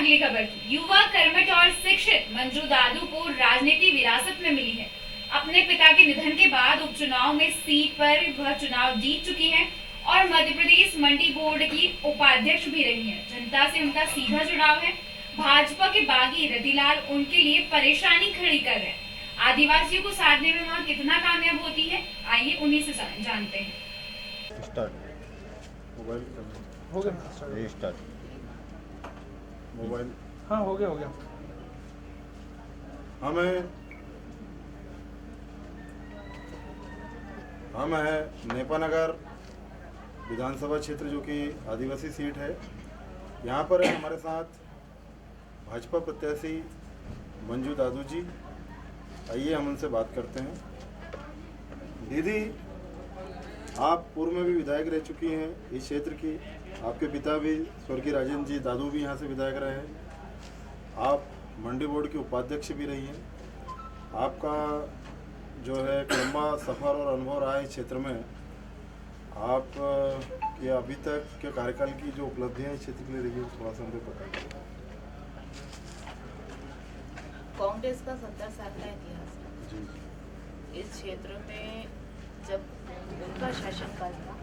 अगली खबर की। युवा कर्मठ और शिक्षित मंजू दादू को राजनीति विरासत में मिली है। अपने पिता के निधन के बाद उपचुनाव में सीट पर वह चुनाव जीत चुकी हैं और मध्य प्रदेश मंडी बोर्ड की उपाध्यक्ष भी रही हैं। जनता से उनका सीधा जुड़ाव है। भाजपा के बागी रतिलाल उनके लिए परेशानी खड़ी कर रहे हैं। आदिवासियों को साधने में वहाँ कितना कामयाब होती है, आइए उन्हीं से जानते हैं। मोबाइल हो गया स्टार्ट मोबाइल हाँ हो गया हम है नेपानगर विधानसभा क्षेत्र जो कि आदिवासी सीट है। यहाँ पर है हमारे साथ भाजपा प्रत्याशी मंजू दादू जी। आइए हम उनसे बात करते हैं। दीदी, आप पूर्व में भी विधायक रह चुकी हैं इस क्षेत्र की। आपके पिता भी स्वर्गीय राजेंद्र जी दादू भी यहाँ से विधायक रहे हैं। आप मंडी बोर्ड की उपाध्यक्ष भी रही हैं। आपका जो है एक लंबा सफ़र और अनुभव रहा है इस क्षेत्र में। आप के अभी तक के कार्यकाल की जो उपलब्धियाँ इस क्षेत्र के लिए रही है, थोड़ा सा हमको पता। कांग्रेस का 70 साल का इतिहास है इस क्षेत्र में। जब उनका शासनकाल था,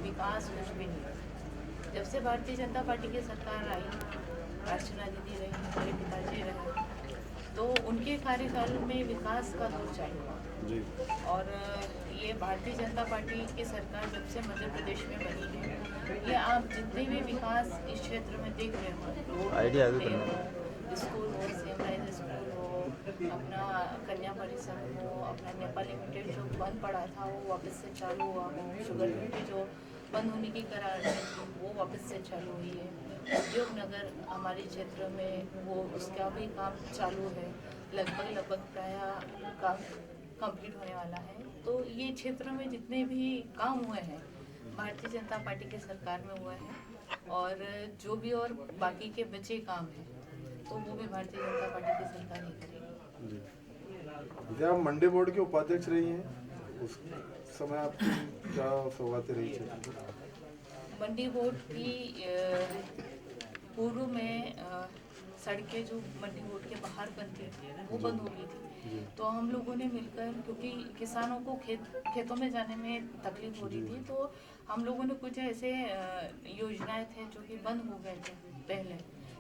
विकास कुछ भी नहीं था। जब से भारतीय जनता पार्टी की सरकार आई, अर्चना दीदी रही, हमारे पिताजी रहे, तो उनके कार्यकाल में विकास का दौर चालू हुआ। और ये भारतीय जनता पार्टी की सरकार जब से मध्य प्रदेश में बनी है, ये आप जितने भी विकास इस क्षेत्र में देख रहे हो, स्कूल हो, सेमराइज स्कूल हो, अपना कन्या परिसर हो, अपना नेपाल लिमिटेड जो बंद पड़ा था वो वापस से चालू हुआ हो, शुगर फैक्ट्री जो बंद होने की करार थी वो वापस से चालू हुई है, उद्योग नगर हमारे क्षेत्र में वो उसका भी काम चालू है, लगभग प्राय काम कंप्लीट होने वाला है। तो ये क्षेत्र में जितने भी काम हुए हैं भारतीय जनता पार्टी की सरकार में हुए हैं, और जो भी और बाकी के बचे काम हैं तो वो भी भारतीय जनता पार्टी की सरकार ही करेगी। जी, आप मंडी बोर्ड के उपाध्यक्ष रही हैं, उस समय आपकी क्या सौगातें रही थी? मंडी बोर्ड की पूर्व में सड़कें जो मंडी बोर्ड के बाहर बनती थी वो बंद हो गई थी। तो हम लोगों ने मिलकर, क्योंकि किसानों को खेतों में जाने में तकलीफ हो रही थी, तो हम लोगों ने कुछ ऐसे योजनाएं थे जो कि बंद हो गए थे पहले,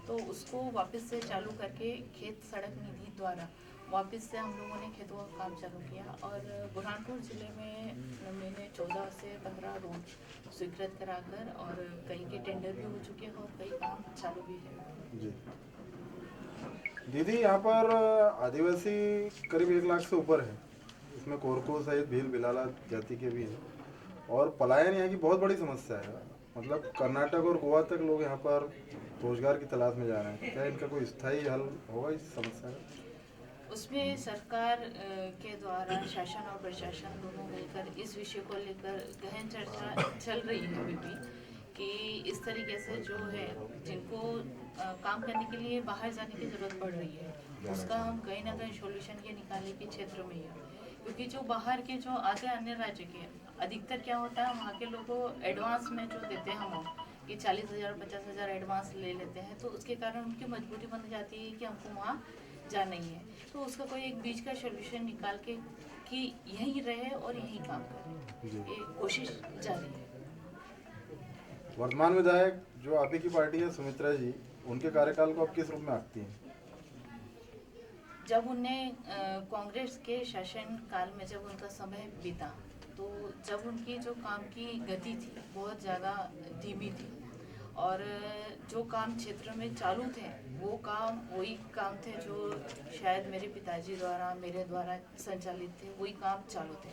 तो उसको वापस से चालू करके खेत सड़क निधि द्वारा वापस से हम लोगों ने खेतों का काम चालू किया। और बुरहानपुर ज़िले में मैंने 14 से 15 रोड स्वीकृत कराकर, और कई के टेंडर भी हो चुके हैं और कई काम चालू भी है। जी दीदी, यहाँ पर आदिवासी करीब 1 लाख से ऊपर है। इसमें कोरको सहित भील बिलाला जाति के भी हैं, और पलायन यहाँ की बहुत बड़ी समस्या है। मतलब कर्नाटक और गोवा तक लोग यहाँ पर रोजगार की तलाश में जा रहे हैं। क्या इनका कोई स्थायी हल होगा इस समस्या का? उसमें सरकार के द्वारा शासन और प्रशासन दोनों मिलकर इस विषय को लेकर गहन चर्चा चल रही है अभी भी, कि इस तरीके से जो है जिनको काम करने के लिए बाहर जाने की ज़रूरत पड़ रही है, उसका हम कहीं ना कहीं सोल्यूशन ये निकाले कि क्षेत्र में ही है। क्योंकि जो बाहर के जो आते हैं अन्य राज्य के, अधिकतर क्या होता है, वहाँ के लोगों को एडवांस में जो देते हैं हम कि 40,000 50,000 एडवांस ले लेते हैं, तो उसके कारण उनकी मजबूरी बन जाती है कि हमको वहाँ जाना ही है। तो उसका कोई एक बीच का सोल्यूशन निकाल के कि यहीं रहे और यहीं काम करें, ये कोशिश जारी है। वर्तमान विधायक जो आप ही की पार्टी है, सुमित्रा जी, उनके कार्यकाल को आप किस रूप में आंकती हैं? जब उन्हें कांग्रेस के शासन काल में जब उनका समय बीता, तो जब उनकी जो काम की गति थी बहुत ज़्यादा धीमी थी, और जो काम क्षेत्र में चालू थे वो काम वही काम थे जो शायद मेरे पिताजी द्वारा मेरे द्वारा संचालित थे, वही काम चालू थे।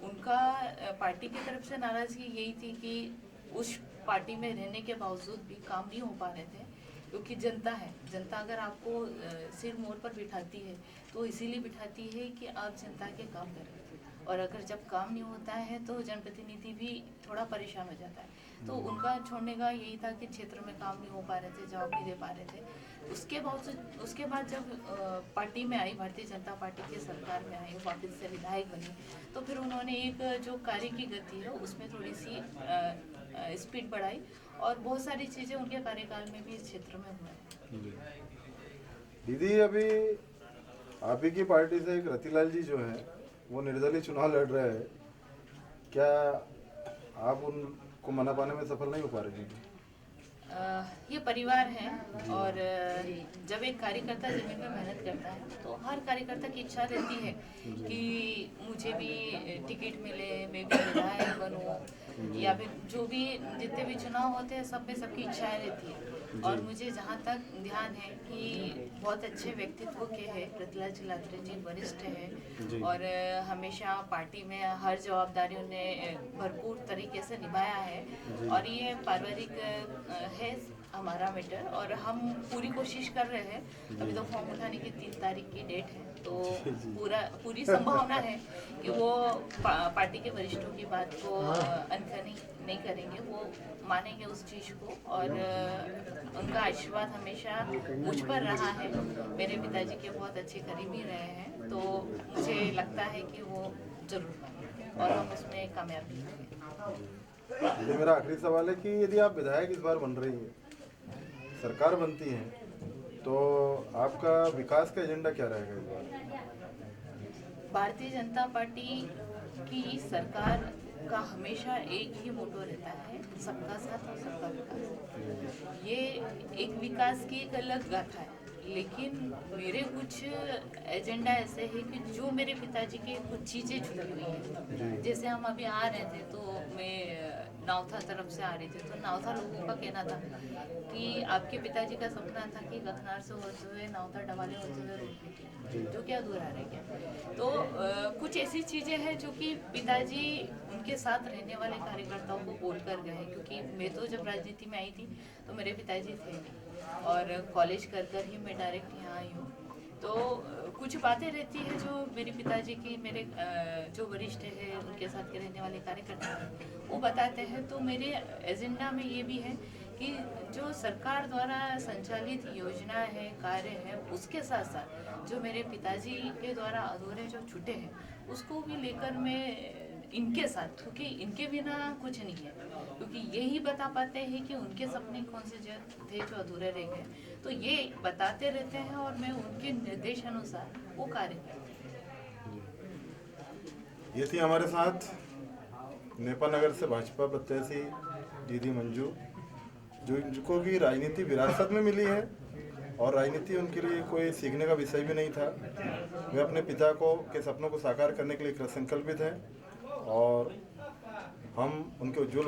उनका पार्टी की तरफ से नाराज़गी यही थी कि उस पार्टी में रहने के बावजूद भी काम नहीं हो पा रहे थे, क्योंकि जनता है, जनता अगर आपको सिर मोड़ पर बिठाती है तो इसीलिए बिठाती है कि आप जनता के काम करें, और अगर जब काम नहीं होता है तो जनप्रतिनिधि भी थोड़ा परेशान हो जाता है। तो उनका छोड़ने का यही था कि क्षेत्र में काम नहीं हो पा रहे थे, जवाब नहीं दे पा रहे थे। उसके बाद जब पार्टी में आई, भारतीय जनता पार्टी की सरकार में आई, वापस से विधायक बनी, तो फिर उन्होंने एक जो कार्य की गति है उसमें थोड़ी सी स्पीड बढ़ाई और बहुत सारी चीज़ें उनके कार्यकाल में भी इस क्षेत्र में हुए हैं। दीदी, अभी आप ही की पार्टी से एक रतिलाल जी जो हैं वो निर्दलीय चुनाव लड़ रहे हैं, क्या आप उनको मना पाने में सफल नहीं हो पा रहे हैं? ये परिवार है और जब एक कार्यकर्ता जमीन में मेहनत करता है तो हर कार्यकर्ता की इच्छा रहती है कि मुझे भी टिकट मिले, मैं भी विधायक बनूं, या फिर जो भी जितने भी चुनाव होते हैं सब में सबकी इच्छाएं रहती है। और मुझे जहाँ तक ध्यान है कि बहुत अच्छे व्यक्तित्व के हैं रतिलाल चिलात्रे जी, वरिष्ठ हैं और हमेशा पार्टी में हर जवाबदारी उन्हें भरपूर तरीके से निभाया है। और ये पारिवारिक है हमारा मैटर और हम पूरी कोशिश कर रहे हैं। अभी तो फॉर्म उठाने की 3 तारीख की डेट है, तो पूरी संभावना है कि वो पार्टी के वरिष्ठों की बात को अनकही नहीं करेंगे, वो मानेंगे उस चीज़ को। और उनका आशीर्वाद हमेशा मुझ पर रहा है, मेरे पिताजी के बहुत अच्छे करीबी रहे हैं, तो मुझे लगता है कि वो जरूर मानेंगे और हम उसमें कामयाबी होंगे। ये मेरा आखिरी सवाल है कि यदि आप विधायक इस बार बन रही हैं, सरकार बनती है, तो आपका विकास का एजेंडा क्या रहेगा इस बार? भारतीय जनता पार्टी की सरकार का हमेशा एक ही मोटो रहता है, सबका साथ और सबका विकास। ये एक विकास की एक अलग गाथा है, लेकिन मेरे कुछ एजेंडा ऐसे है कि जो मेरे पिताजी के कुछ चीज़ें जुड़ी हुई हैं। जैसे हम अभी आ रहे थे तो मैं नावथा तरफ से आ रही थी, तो नावथा लोगों का कहना था कि आपके पिताजी का सपना था कि गखनार से होते हुए नावथा डवाले होते हुए रोड निकले, जो कि अधूरा रह गया। तो कुछ ऐसी चीज़ें हैं जो कि पिताजी उनके साथ रहने वाले कार्यकर्ताओं को बोल कर गए, क्योंकि मैं तो जब राजनीति में आई थी तो मेरे पिताजी थे नहीं और कॉलेज कर ही मैं डायरेक्ट यहाँ आई हूँ। तो कुछ बातें रहती है जो मेरे पिताजी की, मेरे जो वरिष्ठ है उनके साथ के रहने वाले कार्यकर्ता हैं वो बताते हैं। तो मेरे एजेंडा में ये भी है कि जो सरकार द्वारा संचालित योजना है, कार्य है, उसके साथ साथ जो मेरे पिताजी के द्वारा अधूरे जो छूटे हैं उसको भी लेकर मैं इनके साथ, क्योंकि इनके बिना कुछ नहीं है, क्योंकि यही बता पाते हैं कि उनके सपने कौन से जो थे जो अधूरे रह गए, तो ये बताते रहते हैं और मैं उनके निर्देश अनुसार वो कार्य करती हूँ। ये थी हमारे साथ नेपा नगर से भाजपा प्रत्याशी दीदी मंजू, जो इनको भी राजनीति विरासत में मिली है और राजनीति उनके लिए कोई सीखने का विषय भी नहीं था। वे अपने पिता के सपनों को साकार करने के लिए कृत संकल्पित हैं और हम उनके उज्जवल